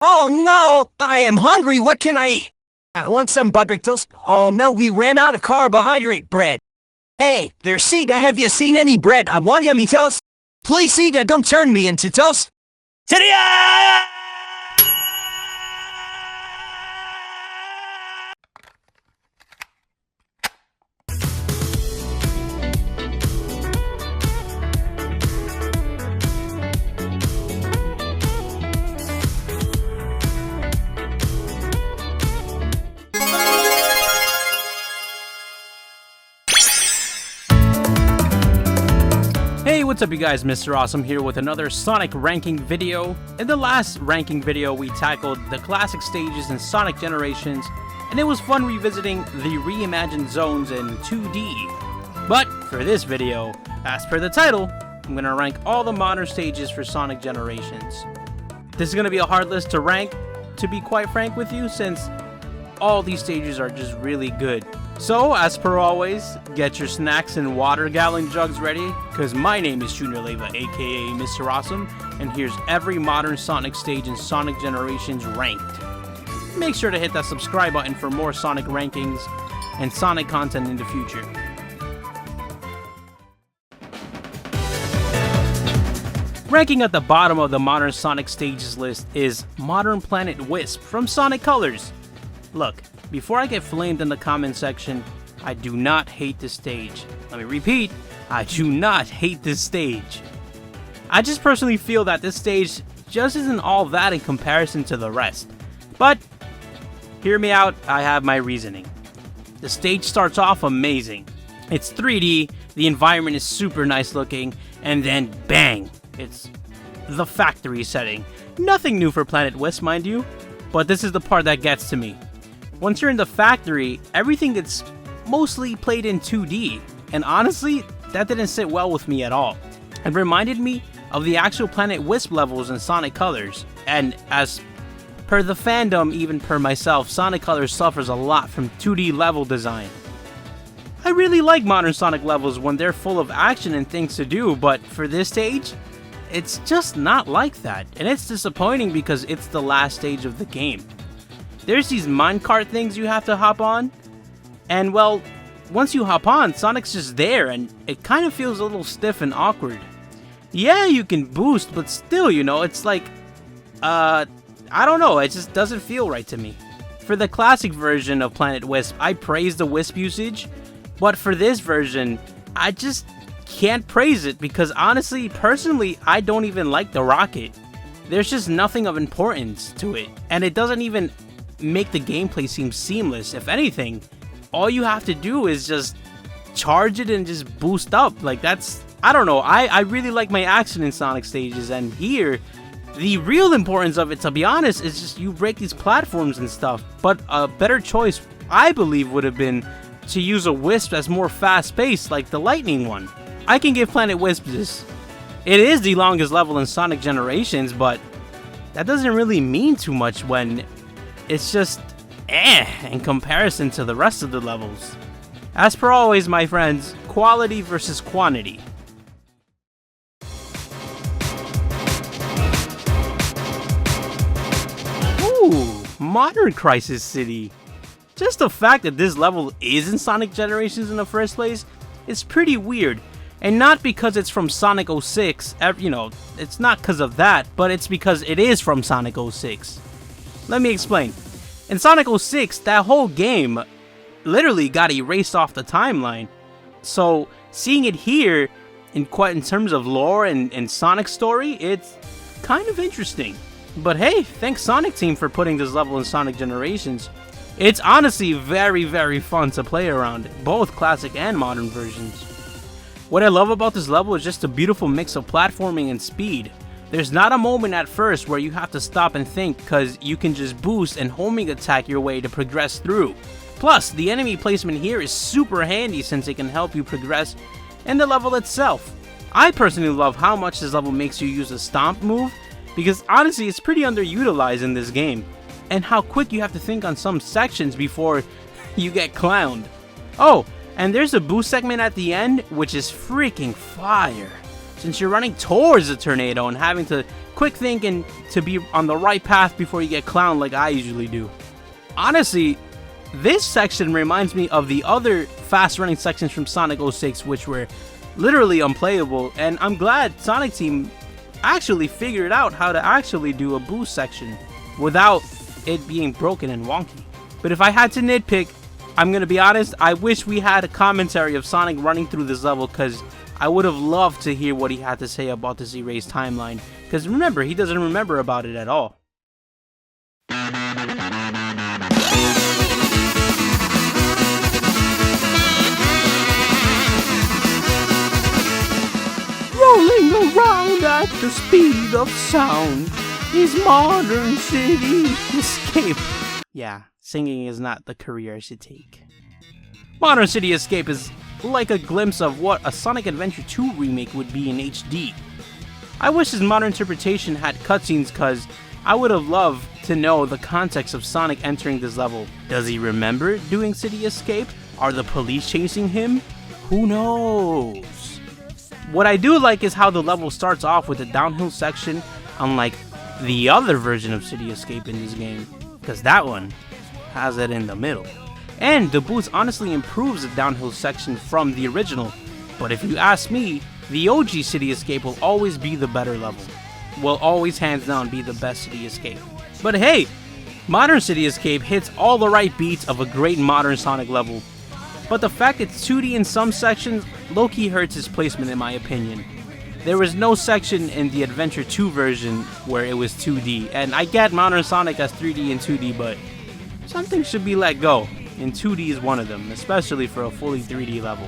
Oh no, I am hungry. What can I eat? I want some buttered toast. Oh no, we ran out of carbohydrate bread. Hey, there's Sega. Have you seen any bread? I want yummy toast. Please, Sega, don't turn me into toast. Ta-da! Hey, what's up you guys, Mr. Awesome here with another Sonic ranking video. In the last ranking video, we tackled the classic stages in Sonic Generations, and it was fun revisiting the reimagined zones in 2D. But for this video, as per the title, I'm going to rank all the modern stages for Sonic Generations. This is going to be a hard list to rank, to be quite frank with you, since all these stages are just really good. So, as per always, get your snacks and water gallon jugs ready, because my name is JuniorAlexanderLeiva, aka Mr. Awesome, and here's every modern Sonic stage in Sonic Generations ranked. Make sure to hit that subscribe button for more Sonic rankings and Sonic content in the future. Ranking at the bottom of the modern Sonic stages list is Modern Planet Wisp from Sonic Colors. Look, before I get flamed in the comment section, I do not hate this stage. Let me repeat, I do not hate this stage. I just personally feel that this stage just isn't all that in comparison to the rest. But, hear me out, I have my reasoning. The stage starts off amazing. It's 3D, the environment is super nice looking, and then bang! It's the factory setting. Nothing new for Planet Wisp, mind you, but this is the part that gets to me. Once you're in the factory, everything gets mostly played in 2D, and honestly, that didn't sit well with me at all. It reminded me of the actual Planet Wisp levels in Sonic Colors, and as per the fandom, even per myself, Sonic Colors suffers a lot from 2D level design. I really like modern Sonic levels when they're full of action and things to do, but for this stage, it's just not like that, and it's disappointing because it's the last stage of the game. There's these minecart things you have to hop on, and well, once you hop on, Sonic's just there, and it kind of feels a little stiff and awkward. Yeah, you can boost, but still, you know, it's like, I don't know, it just doesn't feel right to me. For the classic version of Planet Wisp, I praise the Wisp usage, but for this version, I just can't praise it because honestly, personally, I don't even like the rocket. There's just nothing of importance to it, and it doesn't even make the gameplay seem seamless. If anything, all you have to do is just charge it and just boost up. Like, that's, I don't know, I really like my action in Sonic stages, and here, the real importance of it, to be honest, is just you break these platforms and stuff. But a better choice, I believe, would have been to use a Wisp that's more fast-paced, like the Lightning one. I can give Planet Wisp this. It is the longest level in Sonic Generations, but that doesn't really mean too much when it's just in comparison to the rest of the levels. As per always, my friends, quality versus quantity. Ooh, Modern Crisis City. Just the fact that this level is in Sonic Generations in the first place is pretty weird. And not because it's from Sonic 06, you know, it's not because of that, but it's because it is from Sonic 06. Let me explain. In Sonic 06, that whole game literally got erased off the timeline. So, seeing it here, in terms of lore and Sonic story, it's kind of interesting. But hey, thanks Sonic Team for putting this level in Sonic Generations. It's honestly very, very fun to play around, both classic and modern versions. What I love about this level is just a beautiful mix of platforming and speed. There's not a moment at first where you have to stop and think, because you can just boost and homing attack your way to progress through. Plus, the enemy placement here is super handy since it can help you progress in the level itself. I personally love how much this level makes you use the stomp move, because honestly it's pretty underutilized in this game, and how quick you have to think on some sections before you get clowned. Oh, and there's a boost segment at the end, which is freaking fire. since you're running towards the tornado and having to quick think and to be on the right path before you get clowned like I usually do. Honestly, this section reminds me of the other fast running sections from Sonic 06, which were literally unplayable, and I'm glad Sonic Team actually figured out how to actually do a boost section without it being broken and wonky. But if I had to nitpick, I'm gonna be honest, I wish we had a commentary of Sonic running through this level, because I would have loved to hear what he had to say about this erased timeline, because remember, he doesn't remember about it at all. Rolling around at the speed of sound is Modern City Escape. Yeah, singing is not the career I should take. Modern City Escape is like a glimpse of what a Sonic Adventure 2 remake would be in HD. I wish his modern interpretation had cutscenes, cause I would have loved to know the context of Sonic entering this level. Does he remember doing City Escape? Are the police chasing him? Who knows? What I do like is how the level starts off with a downhill section, unlike the other version of City Escape in this game, because that one has it in the middle. And the boost honestly improves the downhill section from the original, but if you ask me, the OG City Escape will always be the better level. Will always hands down be the best City Escape. But hey, Modern City Escape hits all the right beats of a great modern Sonic level. But the fact it's 2D in some sections low-key hurts its placement in my opinion. There was no section in the Adventure 2 version where it was 2D, and I get Modern Sonic as 3D and 2D, but something should be let go, and 2D is one of them, especially for a fully 3D level.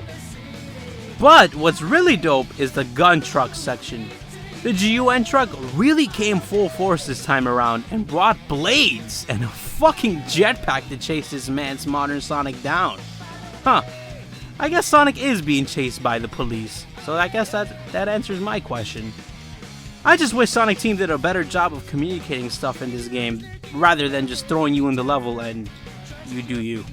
But what's really dope is the gun truck section. The GUN truck really came full force this time around and brought blades and a fucking jetpack to chase this man's Modern Sonic down. Huh, I guess Sonic is being chased by the police, so I guess that answers my question. I just wish Sonic Team did a better job of communicating stuff in this game, rather than just throwing you in the level and you do you.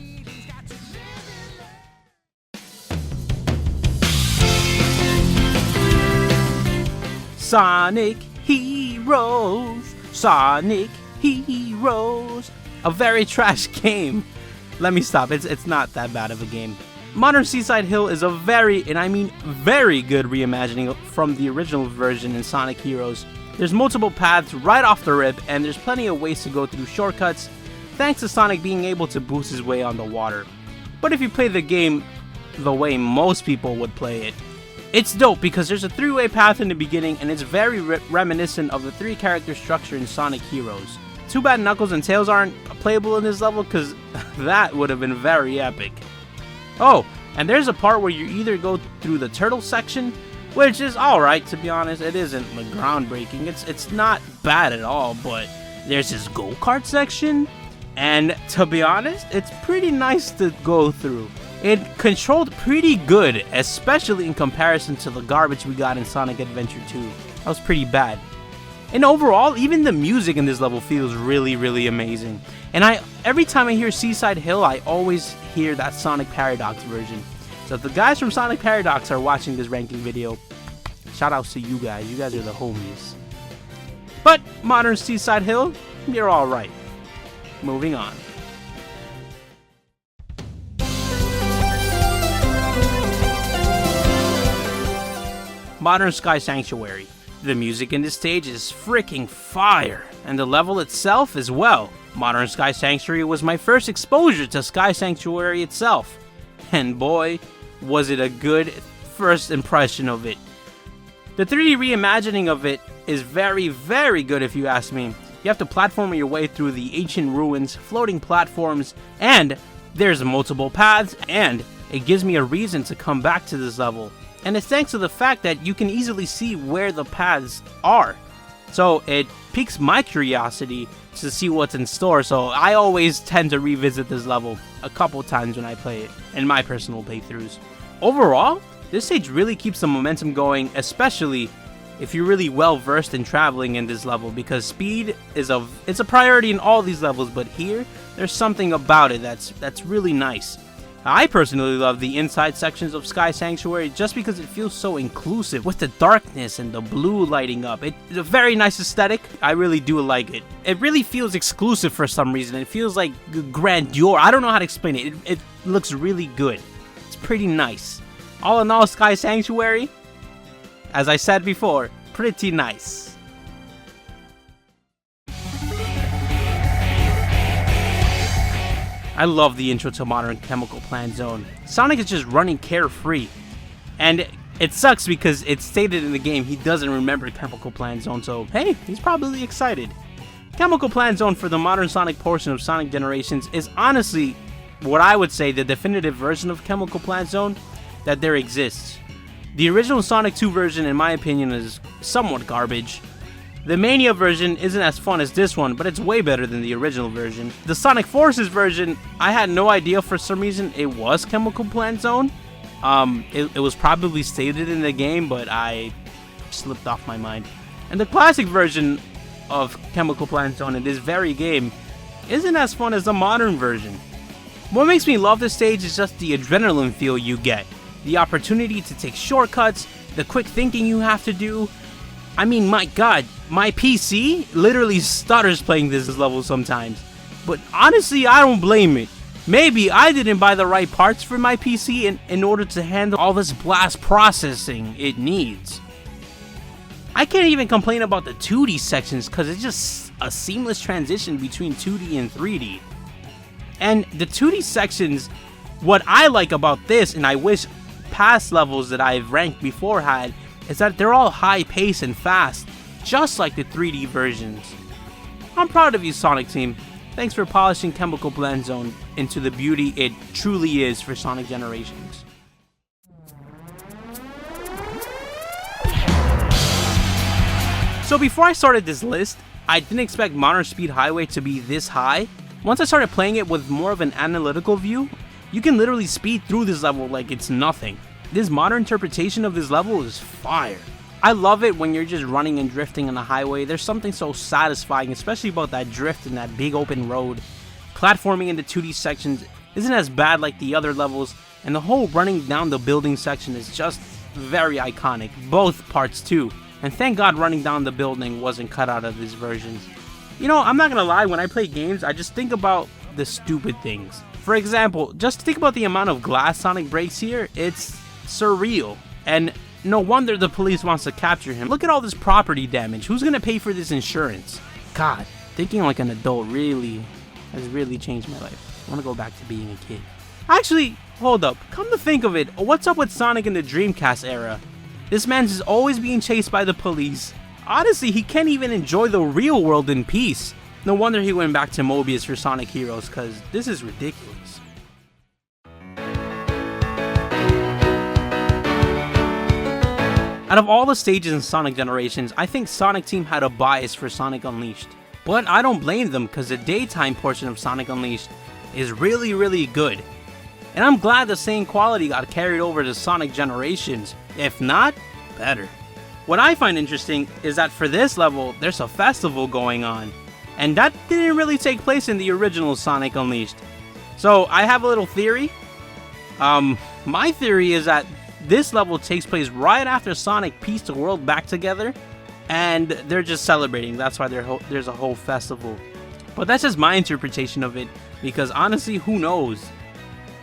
Sonic Heroes, Sonic Heroes, a very trash game. Let me stop, it's not that bad of a game. Modern Seaside Hill is a very, and I mean very good reimagining from the original version in Sonic Heroes. There's multiple paths right off the rip, and there's plenty of ways to go through shortcuts, thanks to Sonic being able to boost his way on the water. But if you play the game the way most people would play it, it's dope because there's a three-way path in the beginning, and it's very reminiscent of the three-character structure in Sonic Heroes. Too bad Knuckles and Tails aren't playable in this level, because that would have been very epic. Oh, and there's a part where you either go through the turtle section, which is alright, to be honest. It isn't like groundbreaking, it's not bad at all, but there's this go-kart section, and to be honest, it's pretty nice to go through. It controlled pretty good, especially in comparison to the garbage we got in Sonic Adventure 2. That was pretty bad. And overall, even the music in this level feels really, really amazing. And every time I hear Seaside Hill, I always hear that Sonic Paradox version. So if the guys from Sonic Paradox are watching this ranking video, shout outs to you guys are the homies. But Modern Seaside Hill, you're alright. Moving on. Modern Sky Sanctuary. The music in this stage is freaking fire, and the level itself as well. Modern Sky Sanctuary was my first exposure to Sky Sanctuary itself, and boy, was it a good first impression of it. The 3D reimagining of it is very, very good if you ask me. You have to platform your way through the ancient ruins, floating platforms, and there's multiple paths, and it gives me a reason to come back to this level. And it's thanks to the fact that you can easily see where the paths are. So it piques my curiosity to see what's in store, so I always tend to revisit this level a couple times when I play it, in my personal playthroughs. Overall, this stage really keeps the momentum going, especially if you're really well versed in traveling in this level, because speed is it's a priority in all these levels, but here, there's something about it that's really nice. I personally love the inside sections of Sky Sanctuary just because it feels so inclusive with the darkness and the blue lighting up. It's a very nice aesthetic. I really do like it. It really feels exclusive for some reason. It feels like grandeur. I don't know how to explain it. It looks really good. It's pretty nice. All in all, Sky Sanctuary, as I said before, pretty nice. I love the intro to Modern Chemical Plant Zone. Sonic is just running carefree. And it sucks because it's stated in the game he doesn't remember Chemical Plant Zone, so hey, he's probably excited. Chemical Plant Zone for the modern Sonic portion of Sonic Generations is honestly what I would say the definitive version of Chemical Plant Zone that there exists. The original Sonic 2 version, in my opinion, is somewhat garbage. The Mania version isn't as fun as this one, but it's way better than the original version. The Sonic Forces version, I had no idea for some reason it was Chemical Plant Zone. It was probably stated in the game, but I slipped off my mind. And the classic version of Chemical Plant Zone in this very game isn't as fun as the modern version. What makes me love this stage is just the adrenaline feel you get. The opportunity to take shortcuts, the quick thinking you have to do. I mean, my god, my PC literally stutters playing this level sometimes. But honestly, I don't blame it. Maybe I didn't buy the right parts for my PC in order to handle all this blast processing it needs. I can't even complain about the 2D sections because it's just a seamless transition between 2D and 3D. And the 2D sections, what I like about this, and I wish past levels that I've ranked before had, is that they're all high pace and fast, just like the 3D versions. I'm proud of you, Sonic Team. Thanks for polishing Chemical Plant Zone into the beauty it truly is for Sonic Generations. So before I started this list, I didn't expect Modern Speed Highway to be this high. Once I started playing it with more of an analytical view, you can literally speed through this level like it's nothing. This modern interpretation of this level is fire. I love it when you're just running and drifting on the highway. There's something so satisfying, especially about that drift in that big open road. Platforming in the 2D sections isn't as bad like the other levels, and the whole running down the building section is just very iconic, both parts too. And thank God running down the building wasn't cut out of these versions. You know, I'm not gonna lie, when I play games, I just think about the stupid things. For example, just think about the amount of glass Sonic breaks here. It's surreal. And no wonder the police wants to capture him. Look at all this property damage. Who's gonna pay for this insurance? God, thinking like an adult has really changed my life. I wanna go back to being a kid. Actually, hold up. Come to think of it, what's up with Sonic in the Dreamcast era? This man's is always being chased by the police. Honestly, he can't even enjoy the real world in peace. No wonder he went back to Mobius for Sonic Heroes, cause this is ridiculous. Out of all the stages in Sonic Generations, I think Sonic Team had a bias for Sonic Unleashed. But I don't blame them because the daytime portion of Sonic Unleashed is really good. And I'm glad the same quality got carried over to Sonic Generations. If not, better. What I find interesting is that for this level, there's a festival going on. And that didn't really take place in the original Sonic Unleashed. So I have a little theory. My theory is that this level takes place right after Sonic pieced the world back together, and they're just celebrating. That's why there's a whole festival. But that's just my interpretation of it, because honestly, who knows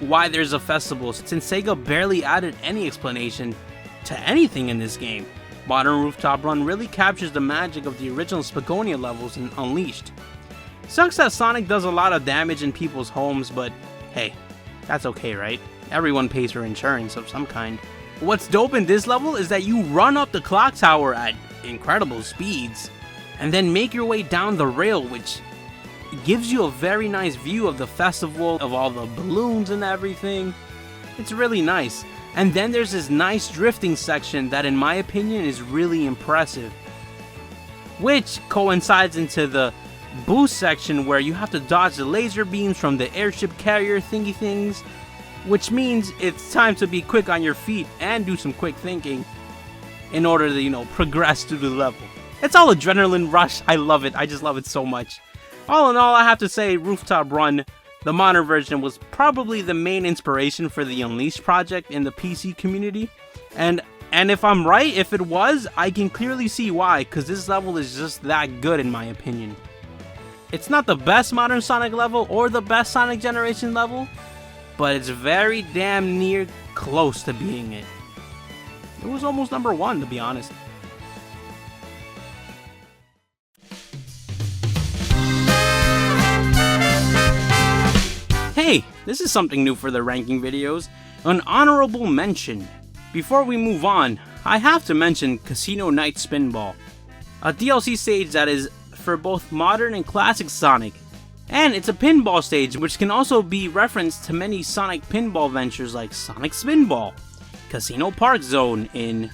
why there's a festival, since Sega barely added any explanation to anything in this game. Modern Rooftop Run really captures the magic of the original Spagonia levels in Unleashed. Sucks that Sonic does a lot of damage in people's homes, but hey, that's okay, right? Everyone pays for insurance of some kind. What's dope in this level is that you run up the clock tower at incredible speeds, and then make your way down the rail, which gives you a very nice view of the festival, of all the balloons and everything. It's really nice. And then there's this nice drifting section that in my opinion is really impressive, which coincides into the boost section where you have to dodge the laser beams from the airship carrier thingy things, which means it's time to be quick on your feet and do some quick thinking in order to, progress through the level. It's all adrenaline rush. I love it. I just love it so much. All in all, I have to say Rooftop Run The modern version was probably the main inspiration for the Unleashed project in the PC community, and if I'm right, if it was, I can clearly see why, because this level is just that good in my opinion. It's not the best modern Sonic level or the best Sonic Generation level, but it's very damn near close to being it. It was almost number 1, to be honest. Hey, this is something new for the ranking videos, an honorable mention. Before we move on, I have to mention Casino Night Spinball, a DLC stage that is for both modern and classic Sonic, and it's a pinball stage which can also be referenced to many Sonic pinball ventures like Sonic Spinball, Casino Park Zone in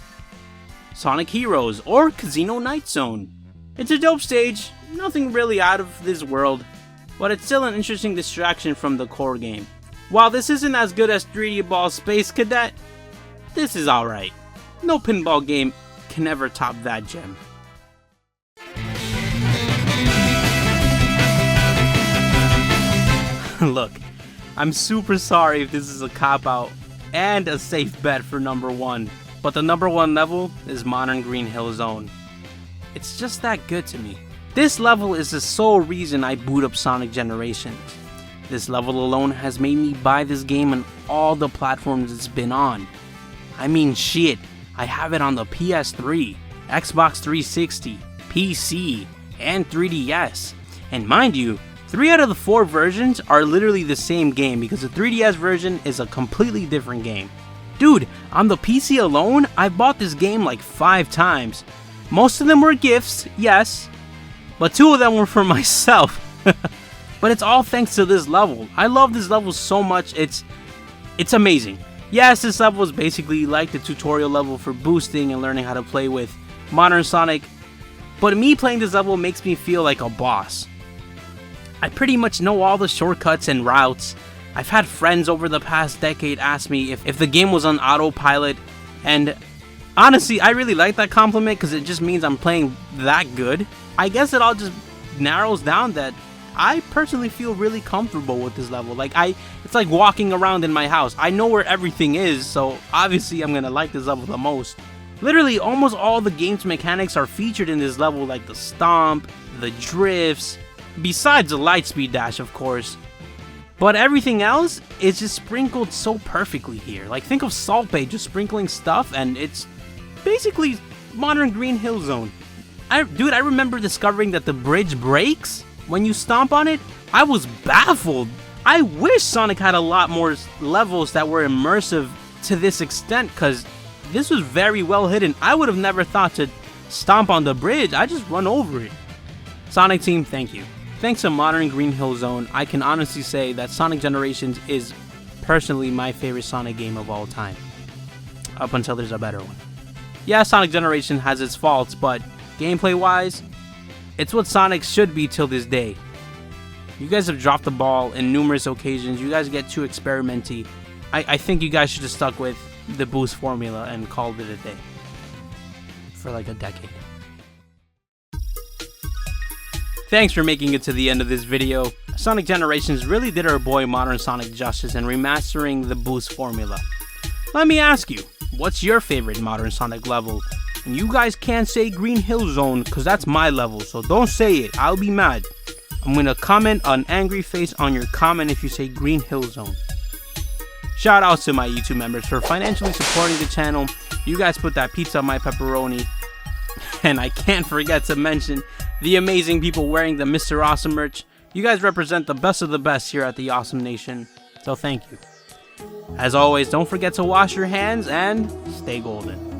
Sonic Heroes, or Casino Night Zone. It's a dope stage, nothing really out of this world, but it's still an interesting distraction from the core game. While this isn't as good as 3D Ball Space Cadet, this is alright. No pinball game can ever top that gem. Look, I'm super sorry if this is a cop-out and a safe bet for number 1, but the number 1 level is Modern Green Hill Zone. It's just that good to me. This level is the sole reason I boot up Sonic Generations. This level alone has made me buy this game on all the platforms it's been on. I mean shit, I have it on the PS3, Xbox 360, PC, and 3DS. And mind you, 3 out of the 4 versions are literally the same game because the 3DS version is a completely different game. Dude, on the PC alone, I bought this game like 5 times. Most of them were gifts, yes, but 2 of them were for myself. But it's all thanks to this level. I love this level so much, it's amazing. Yes, this level is basically like the tutorial level for boosting and learning how to play with modern Sonic, but me playing this level makes me feel like a boss. I pretty much know all the shortcuts and routes. I've had friends over the past decade ask me if the game was on autopilot, and honestly, I really like that compliment because it just means I'm playing that good. I guess it all just narrows down that I personally feel really comfortable with this level. It's like walking around in my house. I know where everything is, so obviously I'm gonna like this level the most. Literally, almost all the game's mechanics are featured in this level, like the stomp, the drifts, besides the lightspeed dash, of course. But everything else is just sprinkled so perfectly here. Like, think of Salt Bay just sprinkling stuff, and it's basically Modern Green Hill Zone. Dude, I remember discovering that the bridge breaks when you stomp on it. I was baffled. I wish Sonic had a lot more levels that were immersive to this extent, because this was very well hidden. I would have never thought to stomp on the bridge. I just run over it. Sonic Team, thank you. Thanks to Modern Green Hill Zone, I can honestly say that Sonic Generations is personally my favorite Sonic game of all time. Up until there's a better one. Yeah, Sonic Generation has its faults, but gameplay-wise, it's what Sonic should be till this day. You guys have dropped the ball in numerous occasions. You guys get too experimenty. I think you guys should have stuck with the boost formula and called it a day. For like a decade. Thanks for making it to the end of this video. Sonic Generations really did our boy Modern Sonic justice in remastering the boost formula. Let me ask you, what's your favorite Modern Sonic level? And you guys can't say Green Hill Zone because that's my level, so don't say it, I'll be mad. I'm gonna comment an angry face on your comment if you say Green Hill Zone. Shout outs to my YouTube members for financially supporting the channel. You guys put that pizza on my pepperoni. And I can't forget to mention the amazing people wearing the Mr. Awesome merch. You guys represent the best of the best here at the Awesome Nation, so thank you. As always, don't forget to wash your hands and stay golden.